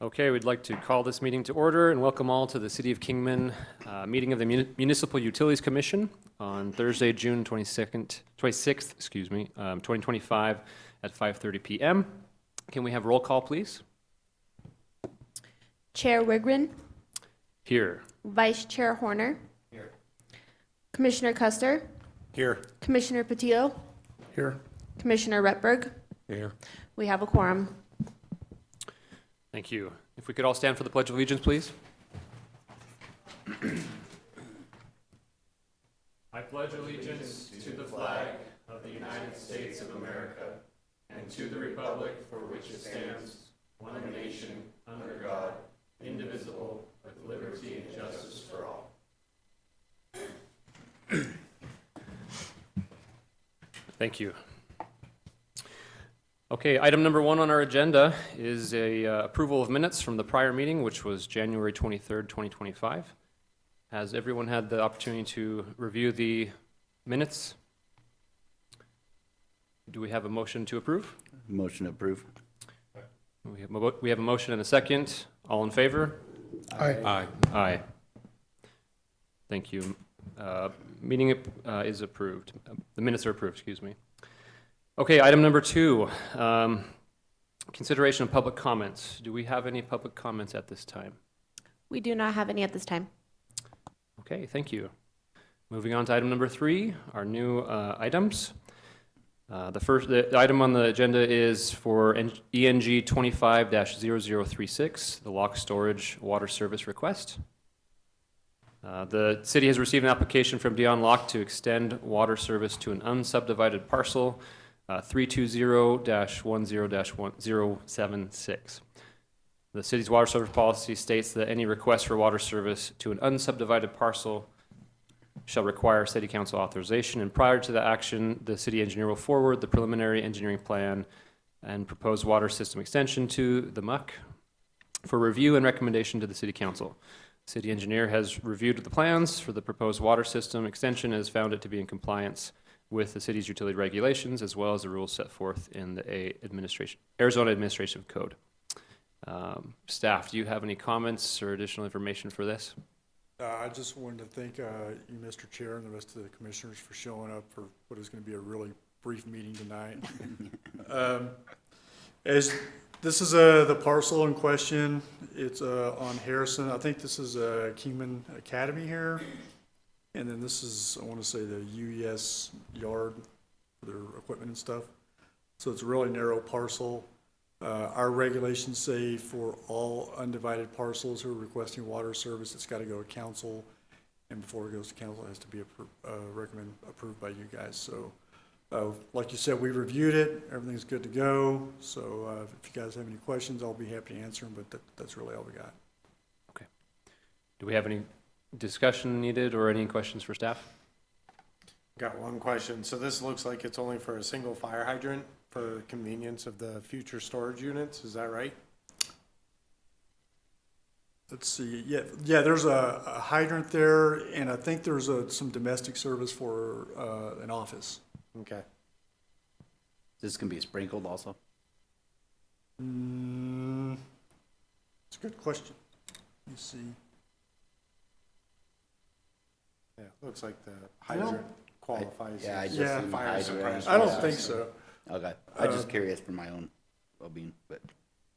Okay, we'd like to call this meeting to order and welcome all to the City of Kingman meeting of the Municipal Utilities Commission on Thursday, June 26th, 2025 at 5:30 p.m. Can we have roll call, please? Chair Wigren. Here. Vice Chair Horner. Here. Commissioner Custer. Here. Commissioner Patillo. Here. Commissioner Retberg. Here. We have a quorum. Thank you. If we could all stand for the Pledge of Allegiance, please. I pledge allegiance to the flag of the United States of America and to the republic for which it stands, one nation, under God, indivisible, with liberty and justice for all. Thank you. Okay, item number 1 on our agenda is a approval of minutes from the prior meeting, which was January 23rd, 2025. Has everyone had the opportunity to review the minutes? Do we have a motion to approve? Motion to approve. We have a motion and a second. All in favor? Aye. Aye. Thank you. Meeting is approved. The minutes are approved, excuse me. Okay, item number 2, consideration of public comments. Do we have any public comments at this time? We do not have any at this time. Okay, thank you. Moving on to item number 3, our new items. The item on the agenda is for ENG 25-0036, the lock storage water service request. The city has received an application from Dion Lock to extend water service to an unsubdivided parcel 320-10-1076. The city's water service policy states that any request for water service to an unsubdivided parcel shall require city council authorization, and prior to the action, the city engineer will forward the preliminary engineering plan and proposed water system extension to the MUC for review and recommendation to the city council. City engineer has reviewed the plans for the proposed water system extension and has found it to be in compliance with the city's utility regulations as well as the rules set forth in the Arizona Administrative Code. Staff, do you have any comments or additional information for this? I just wanted to thank you, Mr. Chair, and the rest of the commissioners for showing up for what is going to be a really brief meeting tonight. As this is the parcel in question, it's on Harrison. I think this is Kingman Academy here. And then this is, I want to say, the UES yard for their equipment and stuff. So it's a really narrow parcel. Our regulations say for all undivided parcels who are requesting water service, it's got to go to council. And before it goes to council, it has to be approved by you guys. So like you said, we reviewed it. Everything's good to go. So if you guys have any questions, I'll be happy to answer them. But that's really all we got. Okay. Do we have any discussion needed or any questions for staff? Got one question. So this looks like it's only for a single fire hydrant for convenience of the future storage units. Is that right? Let's see. Yeah. There's a hydrant there, and I think there's some domestic service for an office. Okay. This can be sprinkled also? It's a good question. Let me see. Yeah, looks like the hydrant qualifies. Yeah, I as just seen fire hydrant. suppression. I don't think so. Okay, I'm just curious for my own well-being, but.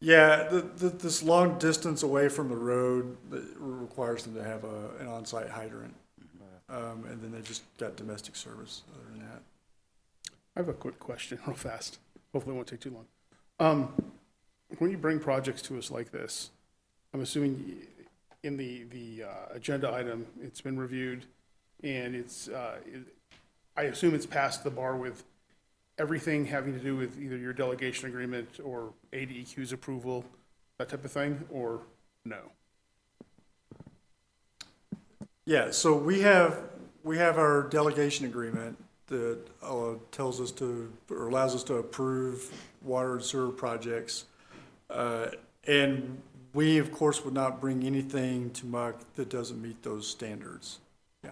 Yeah, this long distance away from the road requires them to have an on-site hydrant. And then they just got domestic service other than that. I have a quick question, real fast. Hopefully it won't take too long. When you bring projects to us like this, I'm assuming in the agenda item, it's been reviewed, and I assume it's passed the bar with everything having to do with either your delegation agreement or ADEQ's approval, that type of thing, or no? Yeah, so we have our delegation agreement that tells us to, or allows us to approve water and sewer projects. And we, of course, would not bring anything to MUC that doesn't meet those standards. Yeah.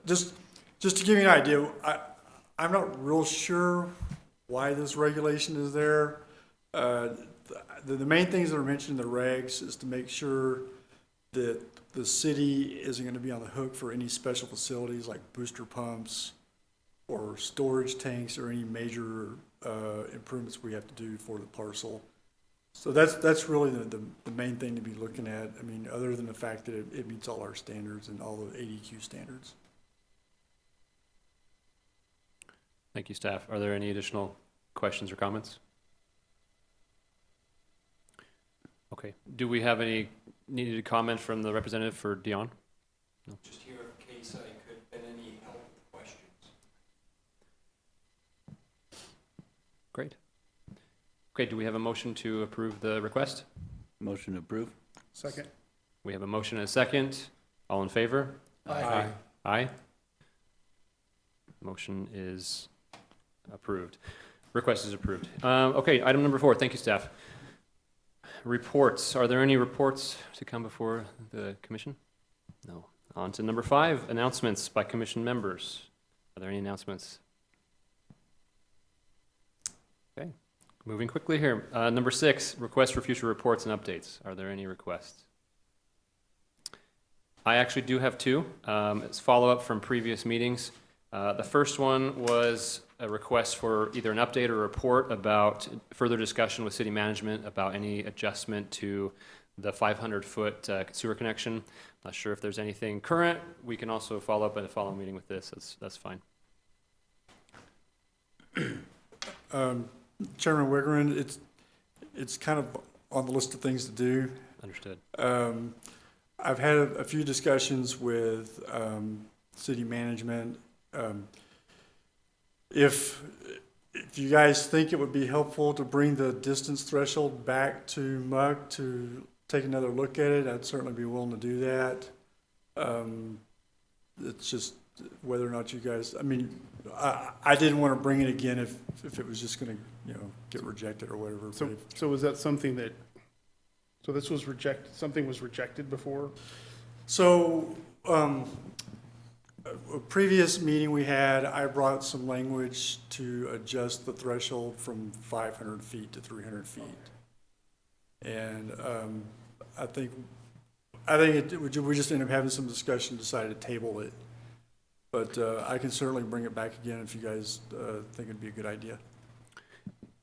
Just to give you an idea, I'm not real sure why this regulation is there. The main things that are mentioned in the regs is to make sure that the city isn't gonna be on the hook for any special facilities like booster pumps or storage tanks or any major improvements we have to do for the parcel. So that's really the main thing to be looking at. I mean, other than the fact that it meets all our standards and all the ADQ standards. Thank you, staff. Are there any additional questions or comments? Okay. Do we have any needed comment from the representative for Dion? Just here in case I could get any help with questions. Great. Okay, do we have a motion to approve the request? Motion to approve? Second. We have a motion and a second. All in favor? Aye. Aye. Motion is approved. Request is approved. Okay, item number 4. Thank you, staff. Reports. Are there any reports to come before the commission? No. On to number 5, announcements by commission members. Are there any announcements? Okay, moving quickly here. Number 6, requests for future reports and updates. Are there any requests? I actually do have 2. It's follow-up from previous meetings. The first one was a request for either an update or a report about further discussion with city management about any adjustment to the 500-foot sewer connection. Not sure if there's anything current. We can also follow up at a following meeting with this. That's fine. Chairman Wigren, it's kind of on the list of things to do. Understood. I've had a few discussions with city management. If you guys think it would be helpful to bring the distance threshold back to MUC to take another look at it, I'd certainly be willing to do that. It's just whether or not you guys, I mean, I didn't want to bring it again if it was just going to, get rejected or whatever. So was that something that, so this was rejected, something was rejected before? So, a previous meeting we had, I brought some language to adjust the threshold from 500 feet to 300 feet. And I think we just ended up having some discussion, decided to table it. But I can certainly bring it back again if you guys think it'd be a good idea.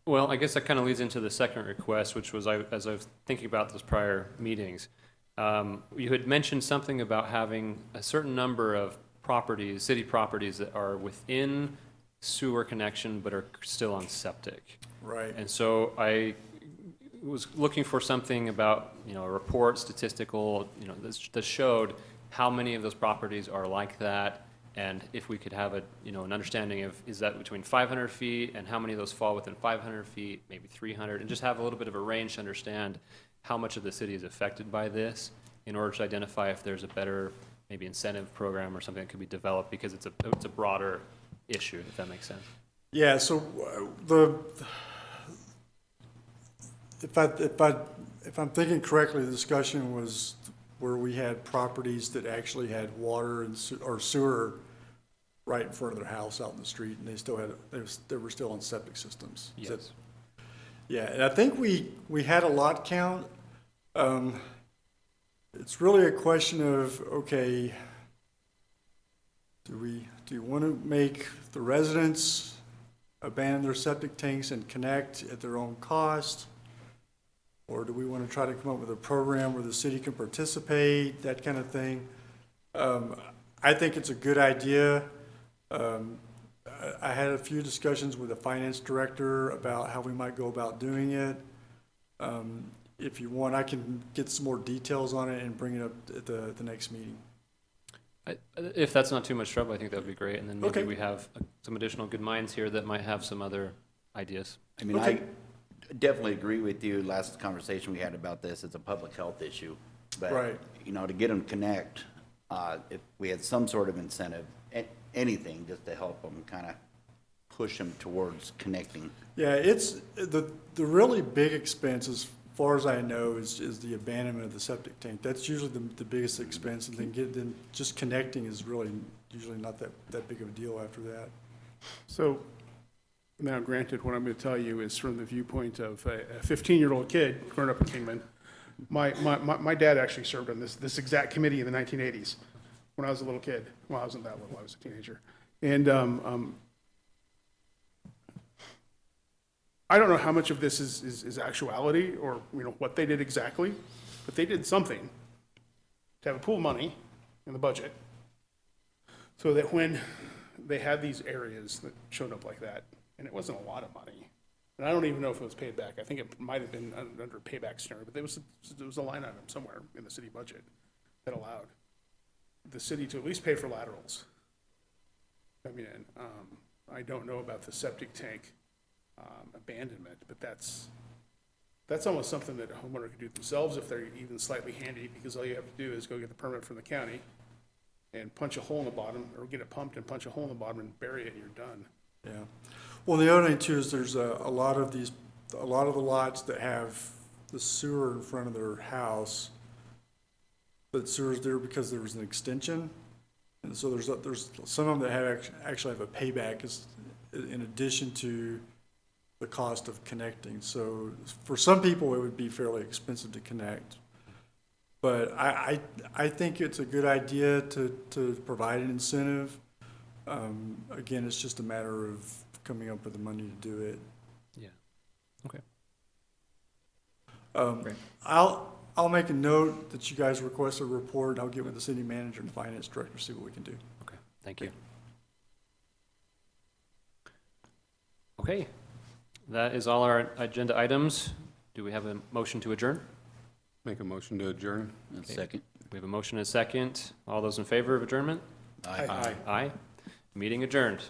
Well, I guess that kind of leads into the second request, which was, as I was thinking about those prior meetings, you had mentioned something about having a certain number of properties, city properties that are within sewer connection but are still on septic. Right. And so I was looking for something about, a report, statistical, that showed how many of those properties are like that, and if we could have an understanding of, is that between 500 feet, and how many of those fall within 500 feet, maybe 300, and just have a little bit of a range to understand how much of the city is affected by this, in order to identify if there's a better, maybe incentive program or something that could be developed, because it's a broader issue, if that makes sense. Yeah, so if I'm thinking correctly, the discussion was where we had properties that actually had water and or sewer right in front of their house out in the street, and they were still on septic systems. Yes. Yeah, and I think we had a lot count. It's really a question of, okay, do you want to make the residents abandon their septic tanks and connect at their own cost? Or do we want to try to come up with a program where the city can participate, that kind of thing? I think it's a good idea. I had a few discussions with the finance director about how we might go about doing it. If you want, I can get some more details on it and bring it up at the next meeting. If that's not too much trouble, I think that would be great, and then maybe Okay. we have some additional good minds here that might have some other ideas. I mean, Okay. I definitely agree with you. Last conversation we had about this, it's a public health issue. But, Right. to get them to connect, if we had some sort of incentive, anything just to help them kind of push them towards connecting. Yeah, it's, the really big expense, as far as I know, is the abandonment of the septic tank. That's usually the biggest expense, and then just connecting is really usually not that big of a deal after that. So Now, granted, what I'm going to tell you is from the viewpoint of a 15-year-old kid growing up in Kingman. My dad actually served on this exact committee in the 1980s when I was a little kid. Well, I wasn't that little, I was a teenager. And I don't know how much of this is actuality or, what they did exactly, but they did something to have a pool of money in the budget so that when they had these areas that showed up like that, and it wasn't a lot of money, and I don't even know if it was paid back. I think it might have been under a payback scenario, but there was a line item somewhere in the city budget that allowed the city to at least pay for laterals. I mean, I don't know about the septic tank abandonment, but that's almost something that a homeowner could do themselves if they're even slightly handy, because all you have to do is go get the permit from the county and punch a hole in the bottom, or get it pumped and punch a hole in the bottom and bury it, and you're done. Yeah. Well, the other thing too is there's a lot of the lots that have the sewer in front of their house, but sewer's there because there was an extension. And so there's some of them that actually have a payback in addition to the cost of connecting. So for some people, it would be fairly expensive to connect. But I think it's a good idea to provide an incentive. Again, it's just a matter of coming up with the money to do it. Yeah. Okay. Great. I'll make a note that you guys request a report. I'll get with the city manager and finance director, see what we can do. Okay, thank you. Okay, that is all our agenda items. Do we have a motion to adjourn? Make a motion to adjourn. Okay. Second. We have a motion and a second. All those in favor of adjournment? Aye. Aye. Meeting adjourned.